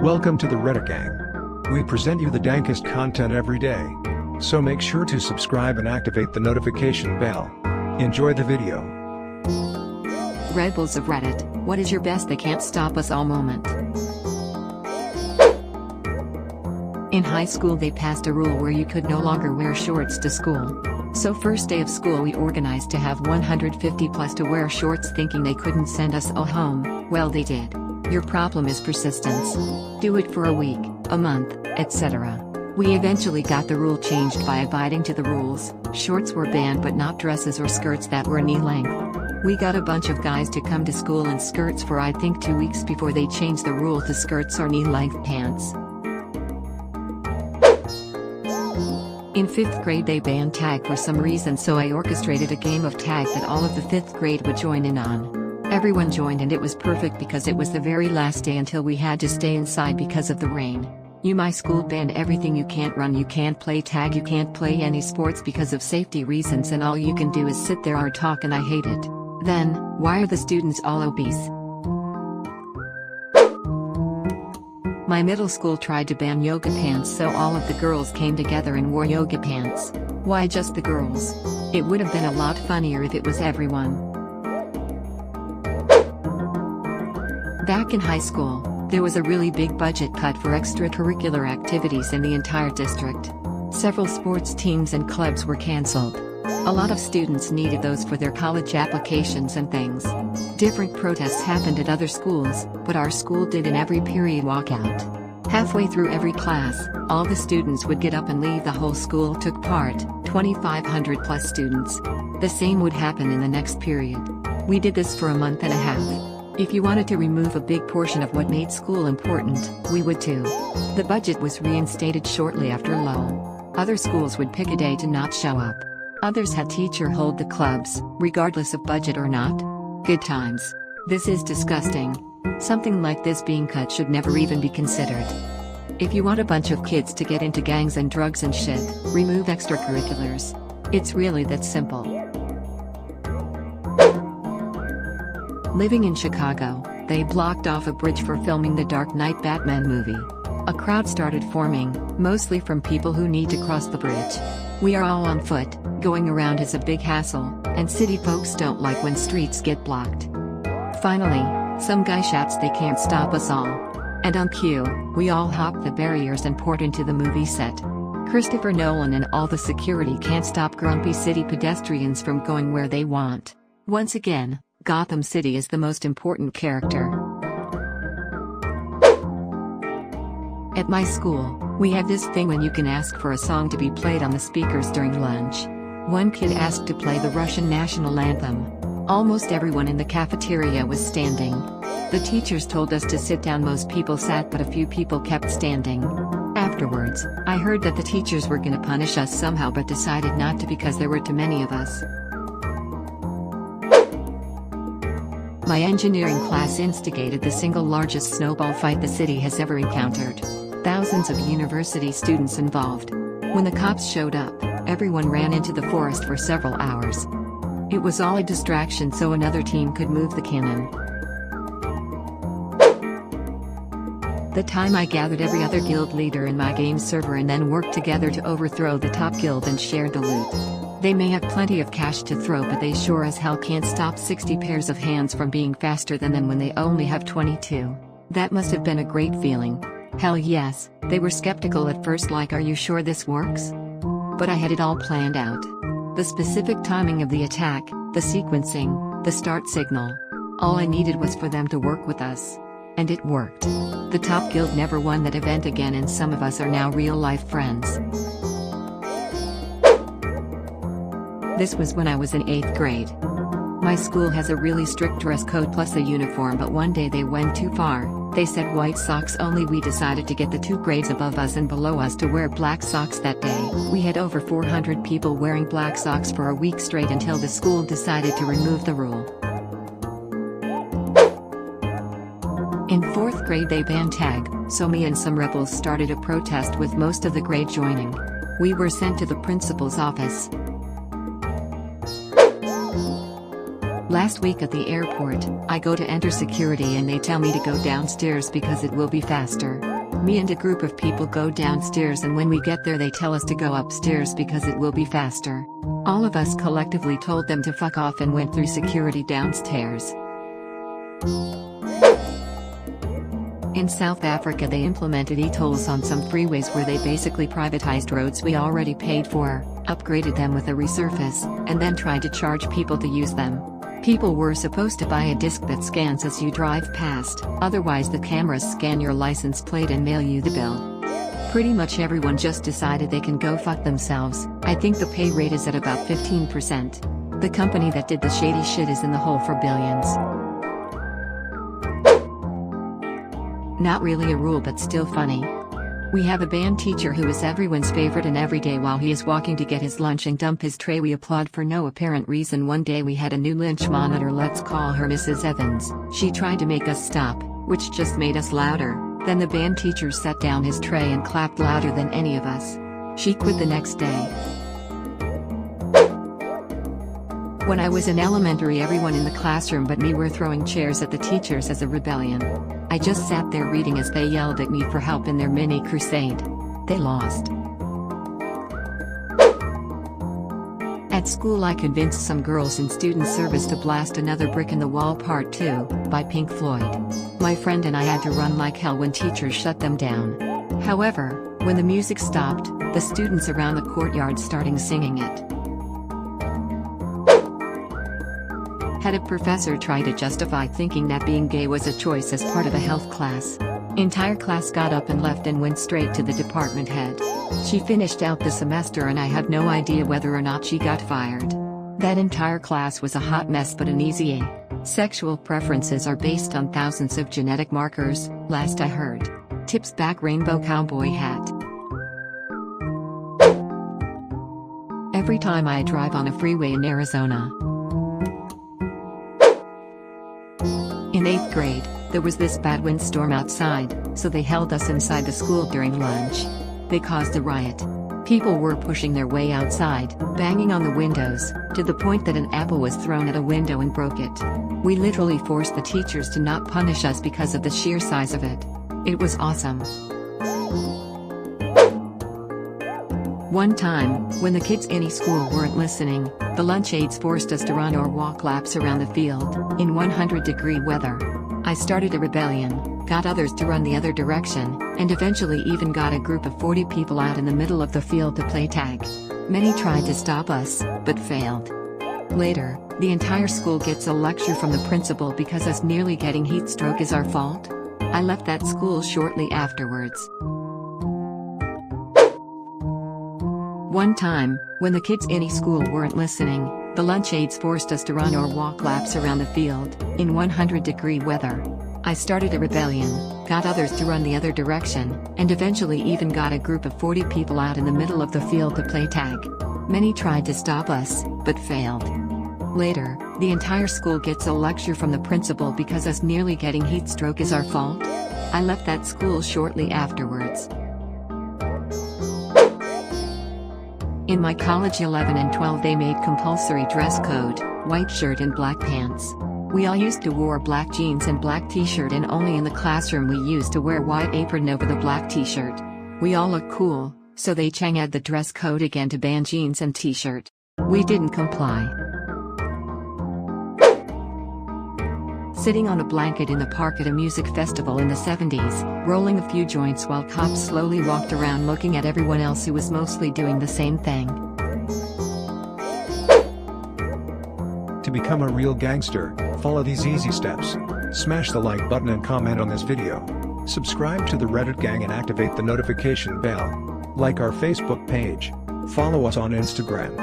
Welcome to the Reddit gang. We present you the dankest content every day. So make sure to subscribe and activate the notification bell. Enjoy the video. Rebels of Reddit, what is your best they can't stop us all moment? In high school they passed a rule where you could no longer wear shorts to school. So first day of school we organized to have 150 plus to wear shorts thinking they couldn't send us all home. Well, they did. Your problem is persistence. Do it for a week, a month, etc. We eventually got the rule changed by abiding to the rules. Shorts were banned but not dresses or skirts that were knee length. We got a bunch of guys to come to school in skirts for I think 2 weeks before they changed the rule to skirts or knee length pants. In 5th grade they banned tag for some reason, so I orchestrated a game of tag that all of the 5th grade would join in on. Everyone joined and it was perfect because it was the very last day until we had to stay inside because of the rain. My school banned everything. You can't run, you can't play tag, you can't play any sports because of safety reasons, and all you can do is sit there or talk, and I hate it. Then, why are the students all obese? My middle school tried to ban yoga pants, so all of the girls came together and wore yoga pants. Why just the girls? It would have been a lot funnier if it was everyone. Back in high school, there was a really big budget cut for extracurricular activities in the entire district. Several sports teams and clubs were cancelled. A lot of students needed those for their college applications and things. Different protests happened at other schools, but our school did an every period walkout. Halfway through every class, all the students would get up and leave. The whole school took part, 2,500 plus students. The same would happen in the next period. We did this for a month and a half. If you wanted to remove a big portion of what made school important, we would too. The budget was reinstated shortly after low. Other schools would pick a day to not show up. Others had teacher hold the clubs, regardless of budget or not. Good times. This is disgusting. Something like this being cut should never even be considered. If you want a bunch of kids to get into gangs and drugs and shit, remove extracurriculars. It's really that simple. Living in Chicago, they blocked off a bridge for filming the Dark Knight Batman movie. A crowd started forming, mostly from people who need to cross the bridge. We are all on foot, going around is a big hassle, and city folks don't like when streets get blocked. Finally, some guy shouts they can't stop us all. And on cue, we all hop the barriers and poured into the movie set. Christopher Nolan and all the security can't stop grumpy city pedestrians from going where they want. Once again, Gotham City is the most important character. At my school, we have this thing when you can ask for a song to be played on the speakers during lunch. One kid asked to play the Russian national anthem. Almost everyone in the cafeteria was standing. The teachers told us to sit down. Most people sat, but a few people kept standing. Afterwards, I heard that the teachers were gonna punish us somehow but decided not to because there were too many of us. My engineering class instigated the single largest snowball fight the city has ever encountered. Thousands of university students involved. When the cops showed up, everyone ran into the forest for several hours. It was all a distraction so another team could move the cannon. The time I gathered every other guild leader in my game server and then worked together to overthrow the top guild and shared the loot. They may have plenty of cash to throw, but they sure as hell can't stop 60 pairs of hands from being faster than them when they only have 22. That must have been a great feeling. Hell yes, they were skeptical at first, like, are you sure this works? But I had it all planned out. The specific timing of the attack, the sequencing, the start signal. All I needed was for them to work with us. And it worked. The top guild never won that event again, and some of us are now real-life friends. This was when I was in 8th grade. My school has a really strict dress code plus a uniform, but one day they went too far. They said white socks only. We decided to get the 2 grades above us and below us to wear black socks that day. We had over 400 people wearing black socks for a week straight until the school decided to remove the rule. In 4th grade they banned tag, so me and some rebels started a protest with most of the grade joining. We were sent to the principal's office. Last week at the airport, I go to enter security and they tell me to go downstairs because it will be faster. Me and a group of people go downstairs, and when we get there they tell us to go upstairs because it will be faster. All of us collectively told them to fuck off and went through security downstairs. In South Africa they implemented e-tolls on some freeways where they basically privatized roads we already paid for, upgraded them with a resurface, and then tried to charge people to use them. People were supposed to buy a disc that scans as you drive past, otherwise the cameras scan your license plate and mail you the bill. Pretty much everyone just decided they can go fuck themselves. I think the pay rate is at about 15%. The company that did the shady shit is in the hole for billions. Not really a rule, but still funny. We have a band teacher who is everyone's favorite, and every day while he is walking to get his lunch and dump his tray we applaud for no apparent reason. One day we had a new lunch monitor, let's call her Mrs. Evans. She tried to make us stop, which just made us louder. Then the band teacher set down his tray and clapped louder than any of us. She quit the next day. When I was in elementary, everyone in the classroom but me were throwing chairs at the teachers as a rebellion. I just sat there reading as they yelled at me for help in their mini crusade. They lost. At school I convinced some girls in student service to blast Another Brick in the Wall Part 2, by Pink Floyd. My friend and I had to run like hell when teachers shut them down. However, when the music stopped, the students around the courtyard started singing it. Had a professor try to justify thinking that being gay was a choice as part of a health class. Entire class got up and left and went straight to the department head. She finished out the semester and I have no idea whether or not she got fired. That entire class was a hot mess, but an easy A. Sexual preferences are based on thousands of genetic markers, last I heard. Tips back rainbow cowboy hat. Every time I drive on a freeway in Arizona. In 8th grade, there was this bad windstorm outside, so they held us inside the school during lunch. They caused a riot. People were pushing their way outside, banging on the windows, to the point that an apple was thrown at a window and broke it. We literally forced the teachers to not punish us because of the sheer size of it. It was awesome. One time, when the kids in school weren't listening, the lunch aides forced us to run or walk laps around the field, in 100-degree weather. I started a rebellion, got others to run the other direction, and eventually even got a group of 40 people out in the middle of the field to play tag. Many tried to stop us, but failed. Later, the entire school gets a lecture from the principal because us nearly getting heat stroke is our fault. I left that school shortly afterwards. One time, when the kids in school weren't listening, the lunch aides forced us to run or walk laps around the field, in 100-degree weather. I started a rebellion, got others to run the other direction, and eventually even got a group of 40 people out in the middle of the field to play tag. Many tried to stop us, but failed. Later, the entire school gets a lecture from the principal because us nearly getting heat stroke is our fault. I left that school shortly afterwards. In my college 11 and 12 they made compulsory dress code, white shirt and black pants. We all used to wear black jeans and black t-shirt, and only in the classroom we used to wear white apron over the black t-shirt. We all looked cool, so they changed the dress code again to ban jeans and t-shirt. We didn't comply. Sitting on a blanket in the park at a music festival in the 70s, rolling a few joints while cops slowly walked around looking at everyone else who was mostly doing the same thing. To become a real gangster, follow these easy steps. Smash the like button and comment on this video. Subscribe to the Reddit gang and activate the notification bell. Like our Facebook page. Follow us on Instagram.